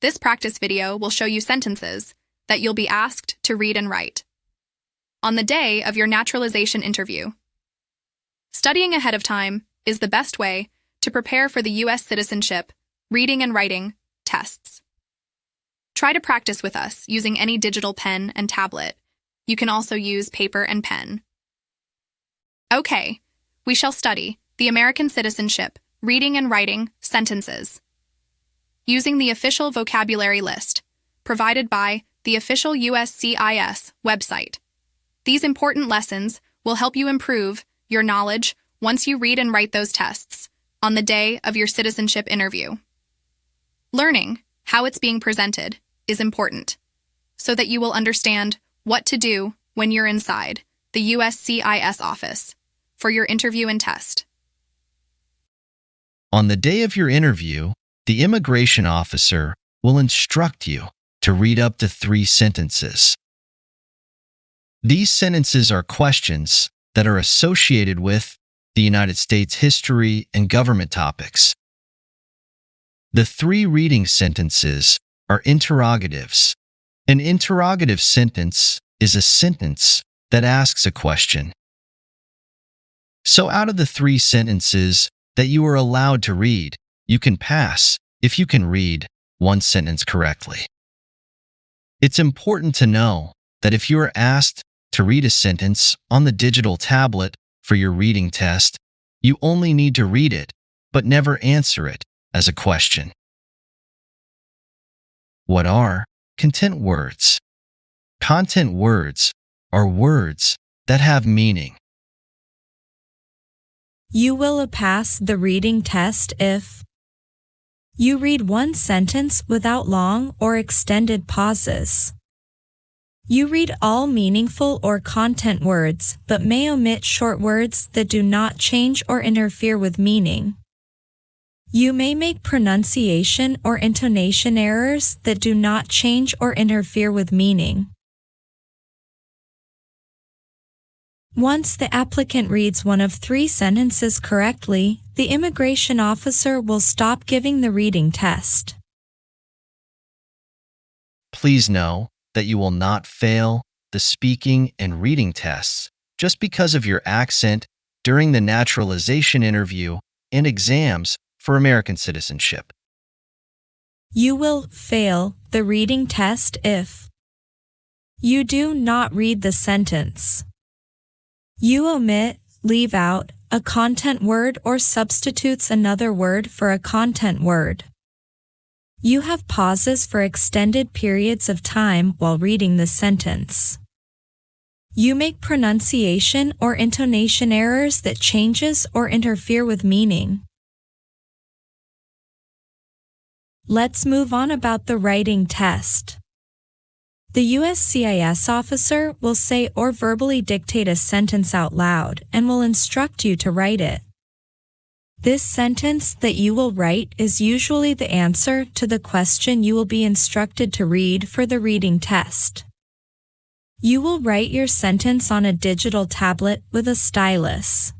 This practice video will show you sentences that you'll be asked to read and write on the day of your naturalization interview. Studying ahead of time is the best way to prepare for the U.S. citizenship reading and writing tests. Try to practice with us using any digital pen and tablet. You can also use paper and pen. Okay, we shall study the American Citizenship reading and writing sentences using the official vocabulary list provided by the official USCIS website. These important lessons will help you improve your knowledge once you read and write those tests on the day of your citizenship interview. Learning how it's being presented is important so that you will understand what to do when you're inside the USCIS office for your interview and test. On the day of your interview, the immigration officer will instruct you to read up to 3 sentences. These sentences are questions that are associated with the United States history and government topics. The 3 reading sentences are interrogatives. An interrogative sentence is a sentence that asks a question. So out of the 3 sentences that you are allowed to read, you can pass if you can read 1 sentence correctly. It's important to know that if you are asked to read a sentence on the digital tablet for your reading test, you only need to read it, but never answer it as a question. What are content words? Content words are words that have meaning. You will pass the reading test if you read 1 sentence without long or extended pauses. You read all meaningful or content words but may omit short words that do not change or interfere with meaning. You may make pronunciation or intonation errors that do not change or interfere with meaning. Once the applicant reads one of 3 sentences correctly, the immigration officer will stop giving the reading test. Please know that you will not fail the speaking and reading tests just because of your accent during the naturalization interview and exams for American citizenship. You will fail the reading test if you do not read the sentence. You omit, leave out, a content word or substitutes another word for a content word. You have pauses for extended periods of time while reading the sentence. You make pronunciation or intonation errors that changes or interfere with meaning. Let's move on about the writing test. The USCIS officer will say or verbally dictate a sentence out loud and will instruct you to write it. This sentence that you will write is usually the answer to the question you will be instructed to read for the reading test. You will write your sentence on a digital tablet with a stylus.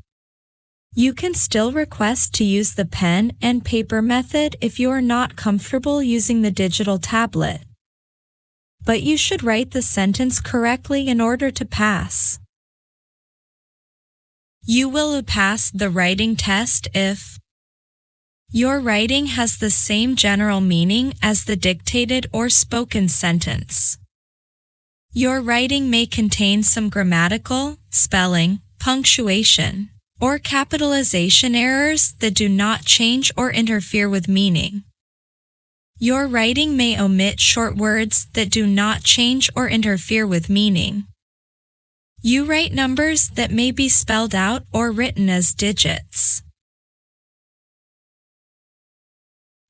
You can still request to use the pen and paper method if you are not comfortable using the digital tablet. But you should write the sentence correctly in order to pass. You will pass the writing test if your writing has the same general meaning as the dictated or spoken sentence. Your writing may contain some grammatical, spelling, punctuation, or capitalization errors that do not change or interfere with meaning. Your writing may omit short words that do not change or interfere with meaning. You write numbers that may be spelled out or written as digits.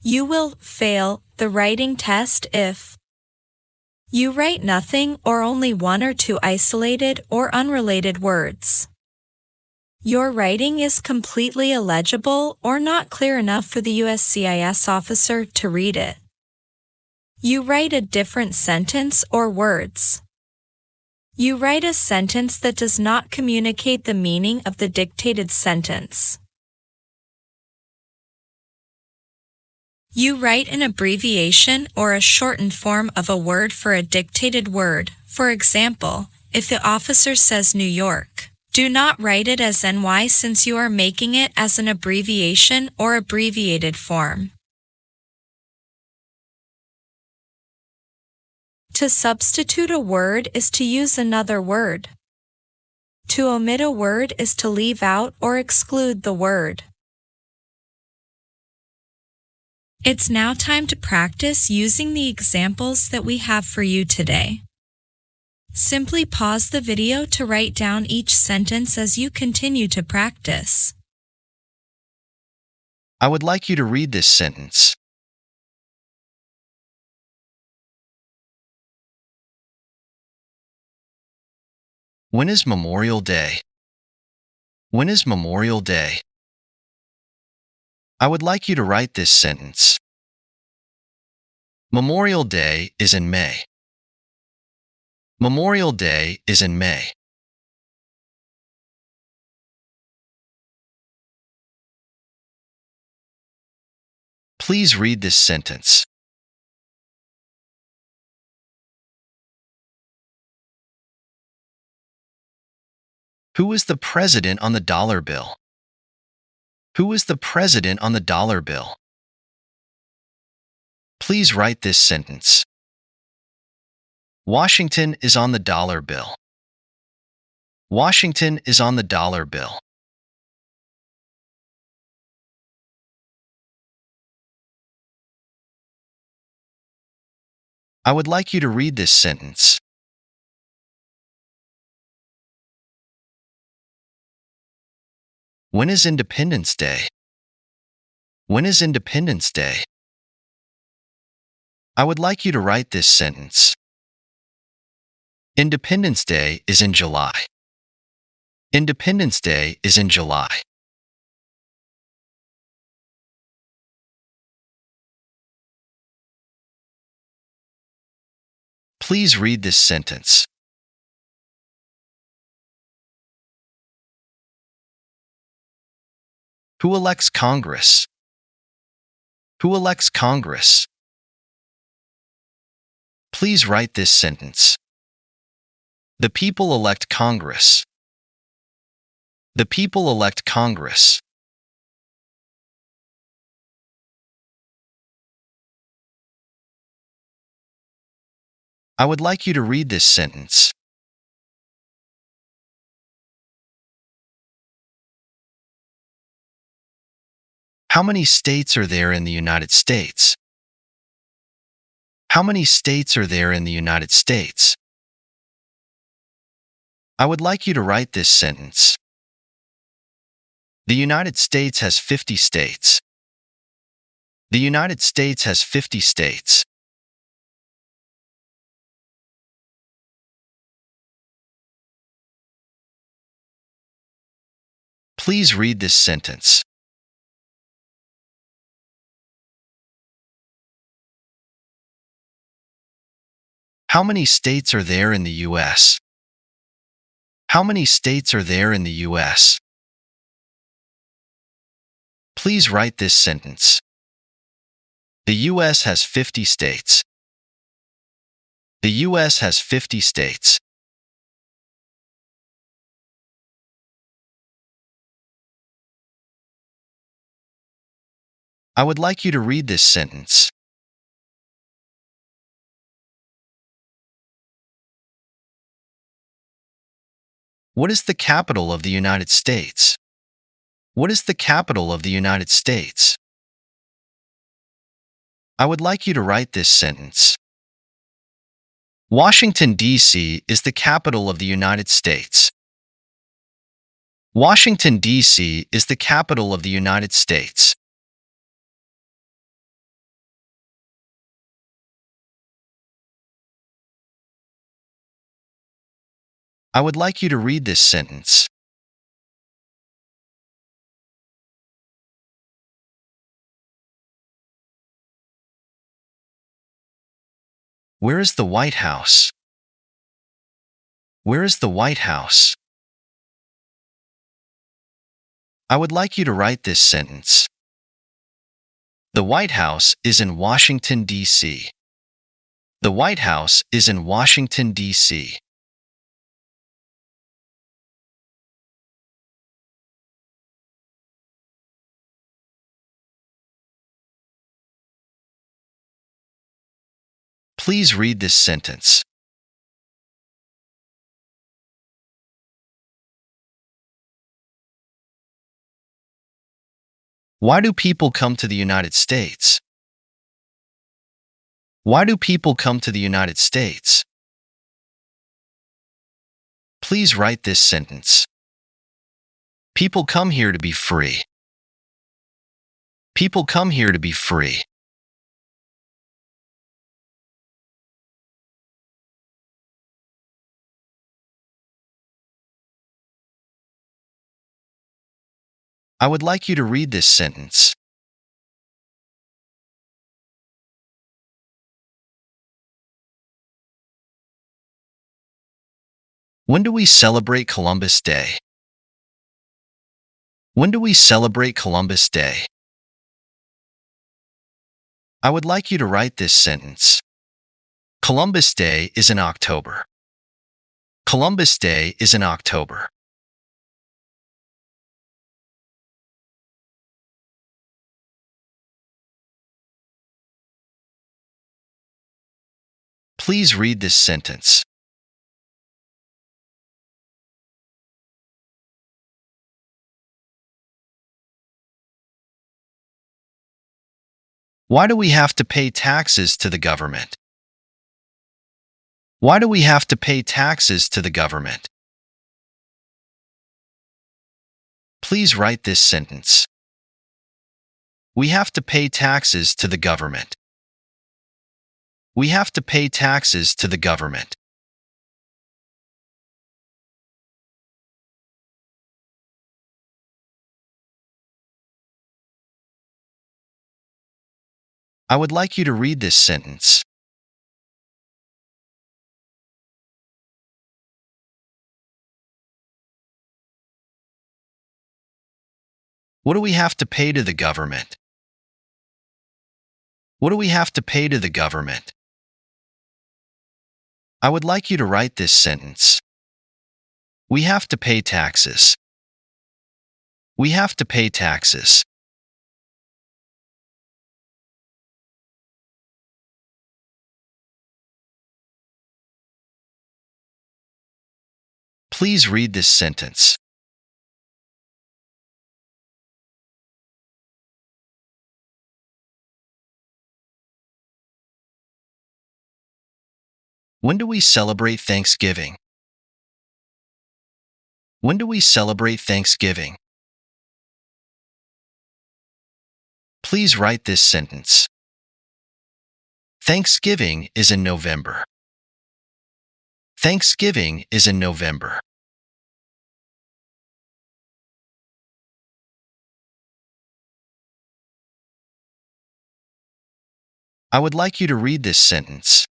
You will fail the writing test if you write nothing or only 1 or 2 isolated or unrelated words. Your writing is completely illegible or not clear enough for the USCIS officer to read it. You write a different sentence or words. You write a sentence that does not communicate the meaning of the dictated sentence. You write an abbreviation or a shortened form of a word for a dictated word. For example, if the officer says New York, do not write it as NY since you are making it as an abbreviation or abbreviated form. To substitute a word is to use another word. To omit a word is to leave out or exclude the word. It's now time to practice using the examples that we have for you today. Simply pause the video to write down each sentence as you continue to practice. I would like you to read this sentence. When is Memorial Day? When is Memorial Day? I would like you to write this sentence. Memorial Day is in May. Memorial Day is in May. Please read this sentence. Who is the president on the dollar bill? Who is the president on the dollar bill? Please write this sentence. Washington is on the dollar bill. Washington is on the dollar bill. I would like you to read this sentence. When is Independence Day? When is Independence Day? I would like you to write this sentence. Independence Day is in July. Independence Day is in July. Please read this sentence. Who elects Congress? Who elects Congress? Please write this sentence. The people elect Congress. The people elect Congress. I would like you to read this sentence. How many states are there in the United States? How many states are there in the United States? I would like you to write this sentence. The United States has 50 states. The United States has 50 states. Please read this sentence. How many states are there in the U.S.? How many states are there in the U.S.? Please write this sentence. The U.S. has 50 states. The U.S. has 50 states. I would like you to read this sentence. What is the capital of the United States? What is the capital of the United States? I would like you to write this sentence. Washington, D.C. is the capital of the United States. Washington, D.C. is the capital of the United States. I would like you to read this sentence. Where is the White House? Where is the White House? I would like you to write this sentence. The White House is in Washington, D.C. The White House is in Washington, D.C. Please read this sentence. Why do people come to the United States? Why do people come to the United States? Please write this sentence. People come here to be free. People come here to be free. I would like you to read this sentence. When do we celebrate Columbus Day? When do we celebrate Columbus Day? I would like you to write this sentence. Columbus Day is in October. Columbus Day is in October. Please read this sentence. Why do we have to pay taxes to the government? Why do we have to pay taxes to the government? Please write this sentence. We have to pay taxes to the government. We have to pay taxes to the government. I would like you to read this sentence. What do we have to pay to the government? What do we have to pay to the government? I would like you to write this sentence. We have to pay taxes. We have to pay taxes. Please read this sentence. When do we celebrate Thanksgiving? When do we celebrate Thanksgiving? Please write this sentence. Thanksgiving is in November. Thanksgiving is in November. I would like you to read this sentence.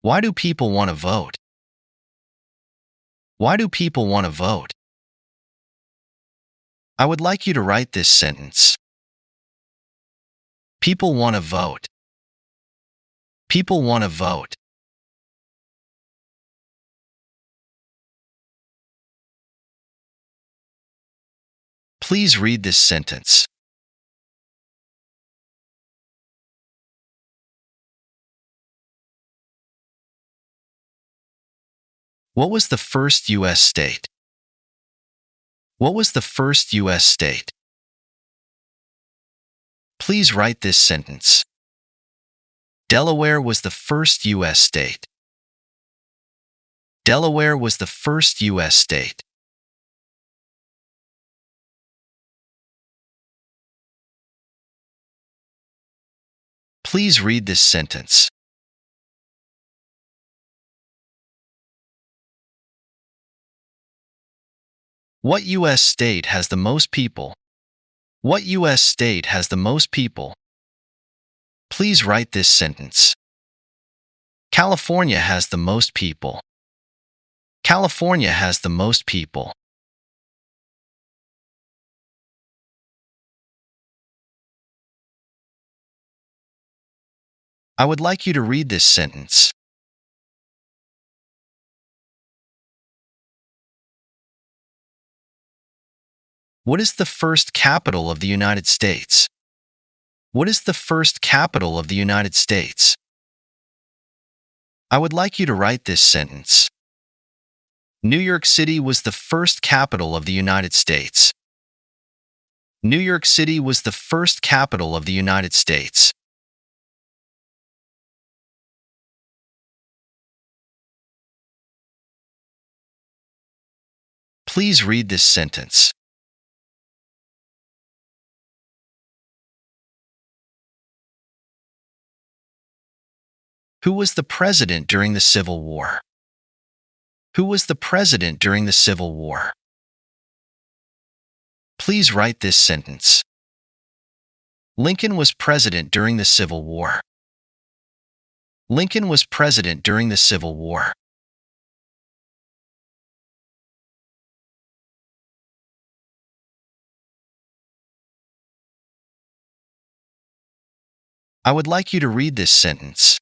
Why do people want to vote? Why do people want to vote? I would like you to write this sentence. People want to vote. People want to vote. Please read this sentence. What was the first U.S. state? What was the first U.S. state? Please write this sentence. Delaware was the first U.S. state. Delaware was the first U.S. state. Please read this sentence. What U.S. state has the most people? What U.S. state has the most people? Please write this sentence. California has the most people. California has the most people. I would like you to read this sentence. What is the first capital of the United States? What is the first capital of the United States? I would like you to write this sentence. New York City was the first capital of the United States. New York City was the first capital of the United States. Please read this sentence. Who was the president during the Civil War? Who was the president during the Civil War? Please write this sentence. Lincoln was president during the Civil War. Lincoln was president during the Civil War. I would like you to read this sentence.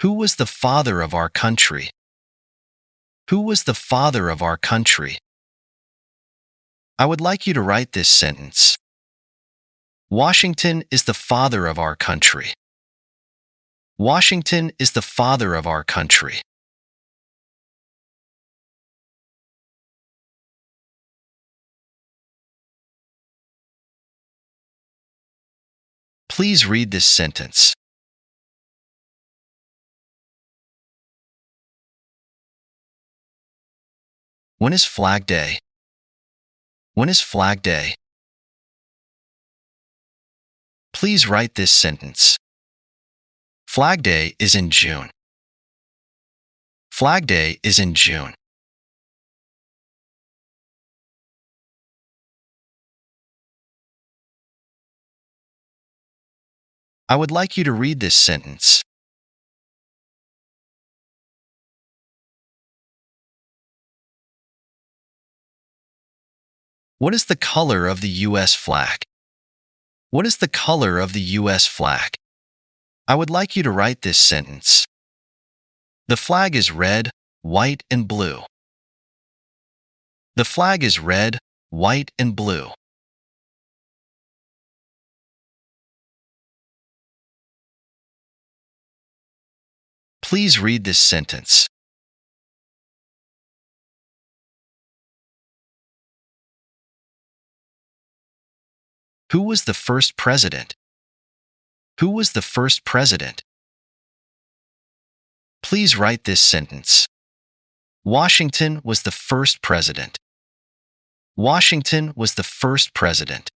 Who was the father of our country? Who was the father of our country? I would like you to write this sentence. Washington is the father of our country. Washington is the father of our country. Please read this sentence. When is Flag Day? When is Flag Day? Please write this sentence. Flag Day is in June. Flag Day is in June. I would like you to read this sentence. What is the color of the U.S. flag? What is the color of the U.S. flag? I would like you to write this sentence. The flag is red, white, and blue. The flag is red, white, and blue. Please read this sentence. Who was the first president? Who was the first president? Please write this sentence. Washington was the first president. Washington was the first president.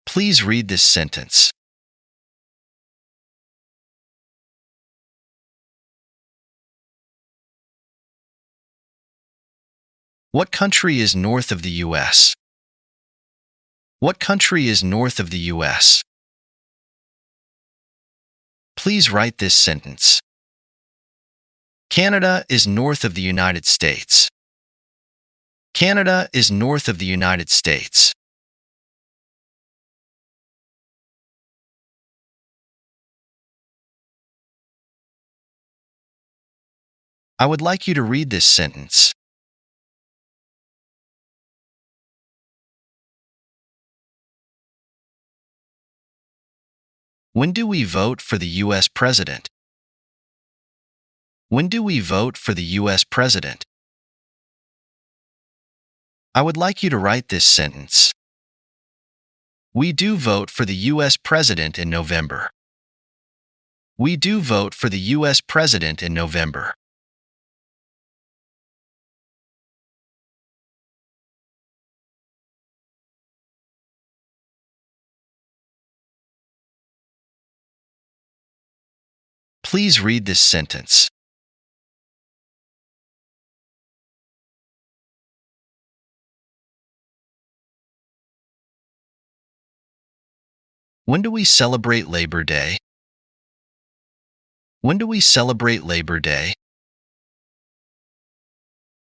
Please read this sentence. What country is north of the U.S.? What country is north of the U.S.? Please write this sentence. Canada is north of the United States. Canada is north of the United States. I would like you to read this sentence. When do we vote for the U.S. President? When do we vote for the U.S. President? I would like you to write this sentence. We do vote for the U.S. President in November. We do vote for the U.S. President in November. Please read this sentence. When do we celebrate Labor Day? When do we celebrate Labor Day?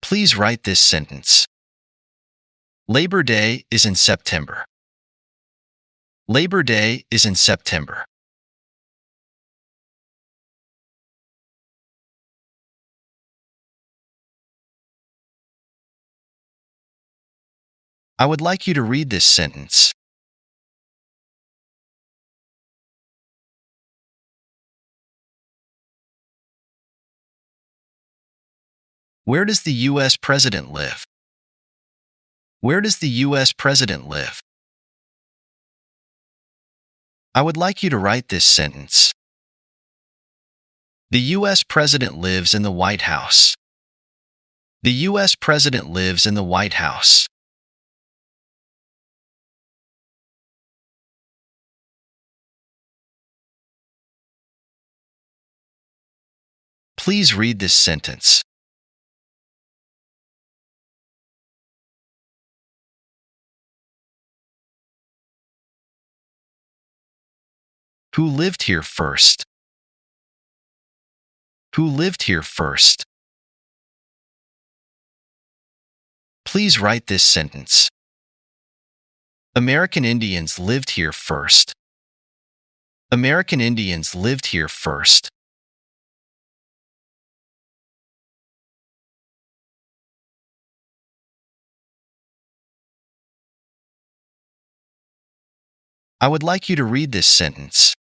Please write this sentence. Labor Day is in September. Labor Day is in September. I would like you to read this sentence. Where does the U.S. President live? Where does the U.S. President live? I would like you to write this sentence. The U.S. President lives in the White House. The U.S. President lives in the White House. Please read this sentence. Who lived here first? Who lived here first? Please write this sentence. American Indians lived here first. American Indians lived here first. I would like you to read this sentence.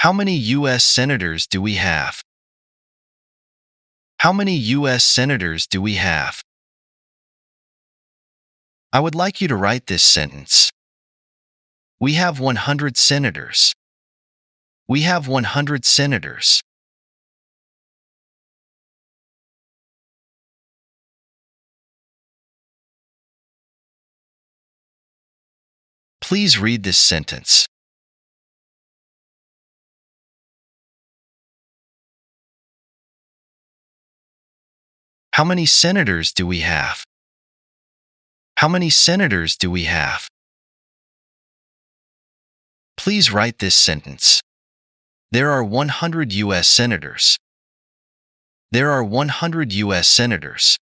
How many U.S. Senators do we have? How many U.S. Senators do we have? I would like you to write this sentence. We have 100 senators. We have 100 senators. Please read this sentence. How many senators do we have? How many senators do we have? Please write this sentence. There are 100 U.S. senators. There are 100 U.S. senators.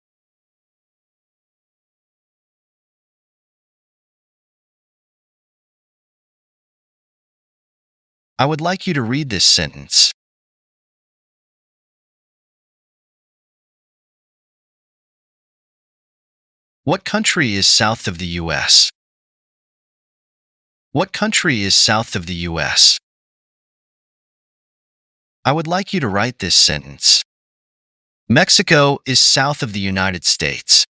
I would like you to read this sentence. What country is south of the U.S.? What country is south of the U.S.? I would like you to write this sentence. Mexico is south of the United States.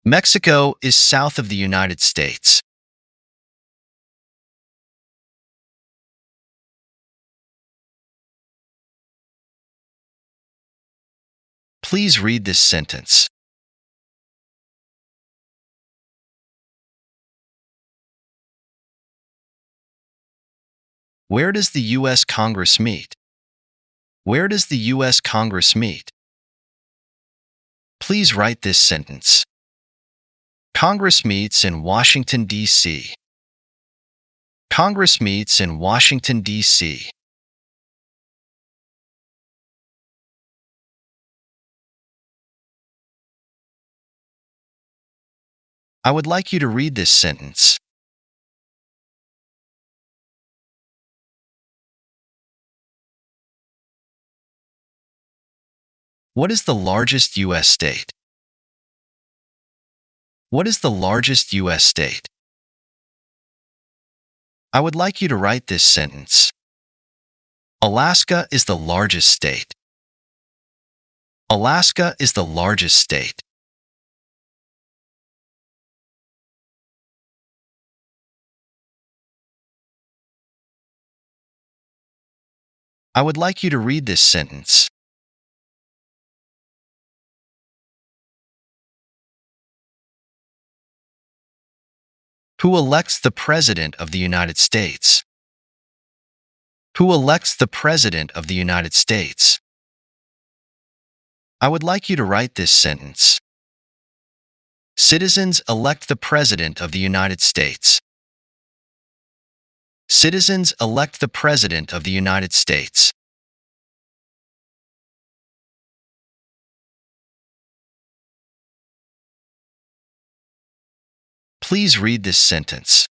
Mexico is south of the United States. Please read this sentence. Where does the U.S. Congress meet? Where does the U.S. Congress meet? Please write this sentence. Congress meets in Washington, D.C. Congress meets in Washington, D.C. I would like you to read this sentence. What is the largest U.S. state? What is the largest U.S. state? I would like you to write this sentence. Alaska is the largest state. Alaska is the largest state. I would like you to read this sentence. Who elects the President of the United States? Who elects the President of the United States? I would like you to write this sentence. Citizens elect the President of the United States. Citizens elect the President of the United States. Please read this sentence.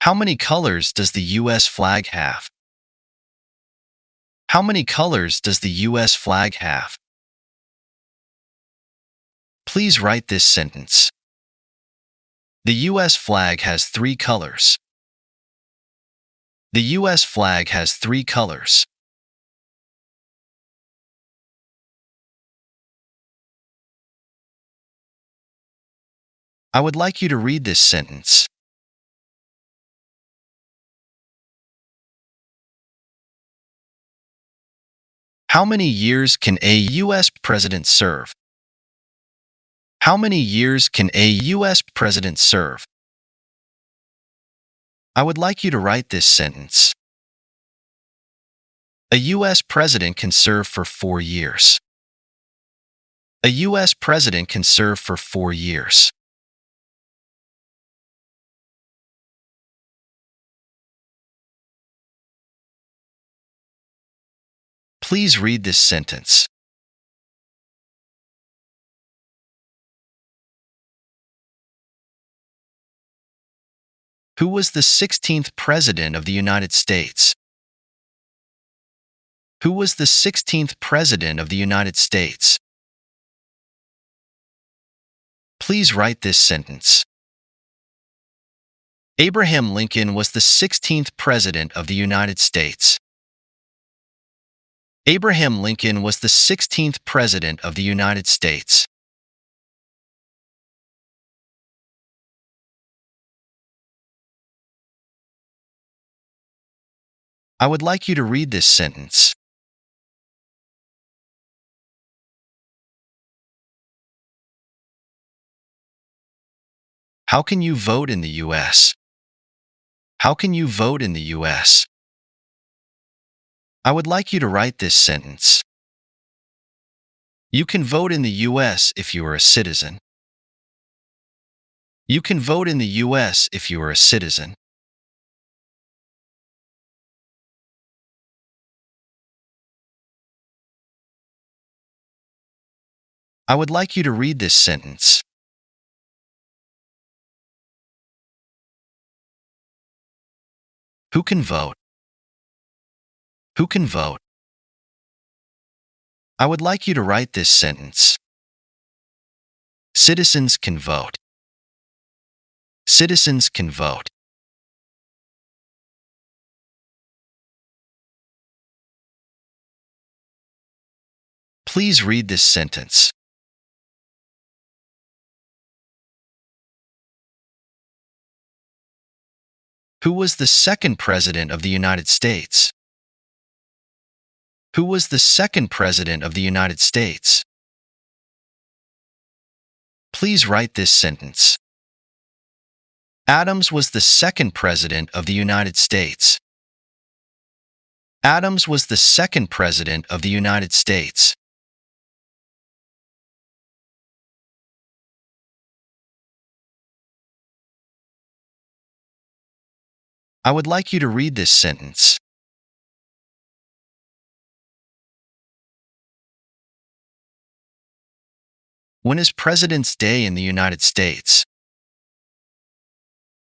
How many colors does the U.S. flag have? How many colors does the U.S. flag have? Please write this sentence. The U.S. flag has 3 colors. The U.S. flag has 3 colors. I would like you to read this sentence. How many years can a U.S. president serve? How many years can a U.S. president serve? I would like you to write this sentence. A U.S. president can serve for 4 years. A U.S. president can serve for 4 years. Please read this sentence. Who was the 16th President of the United States? Who was the 16th President of the United States? Please write this sentence. Abraham Lincoln was the 16th President of the United States. Abraham Lincoln was the 16th President of the United States. I would like you to read this sentence. How can you vote in the U.S.? How can you vote in the U.S.? I would like you to write this sentence. You can vote in the U.S. if you are a citizen. You can vote in the U.S. if you are a citizen. I would like you to read this sentence. Who can vote? Who can vote? I would like you to write this sentence. Citizens can vote. Citizens can vote. Please read this sentence. Who was the second President of the United States? Who was the second President of the United States? Please write this sentence. Adams was the second President of the United States. Adams was the second President of the United States. I would like you to read this sentence. When is President's Day in the United States?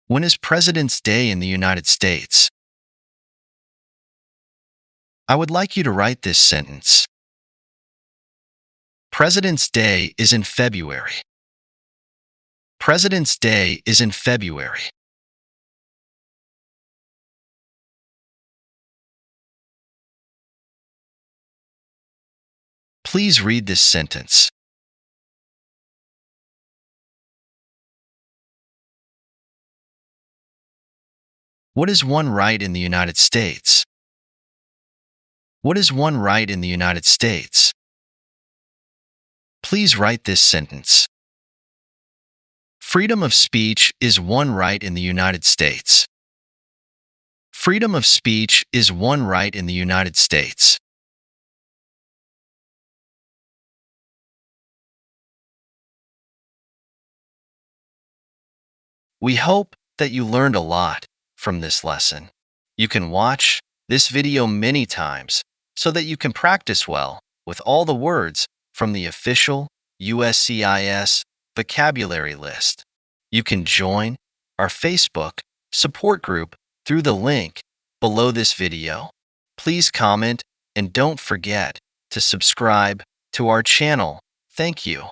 When is President's Day in the United States? I would like you to write this sentence. President's Day is in February. President's Day is in February. Please read this sentence. What is one right in the United States? What is one right in the United States? Please write this sentence. Freedom of speech is one right in the United States. Freedom of speech is one right in the United States. We hope that you learned a lot from this lesson. You can watch this video many times so that you can practice well with all the words from the official USCIS vocabulary list. You can join our Facebook support group through the link below this video. Please comment and don't forget to subscribe to our channel. Thank you.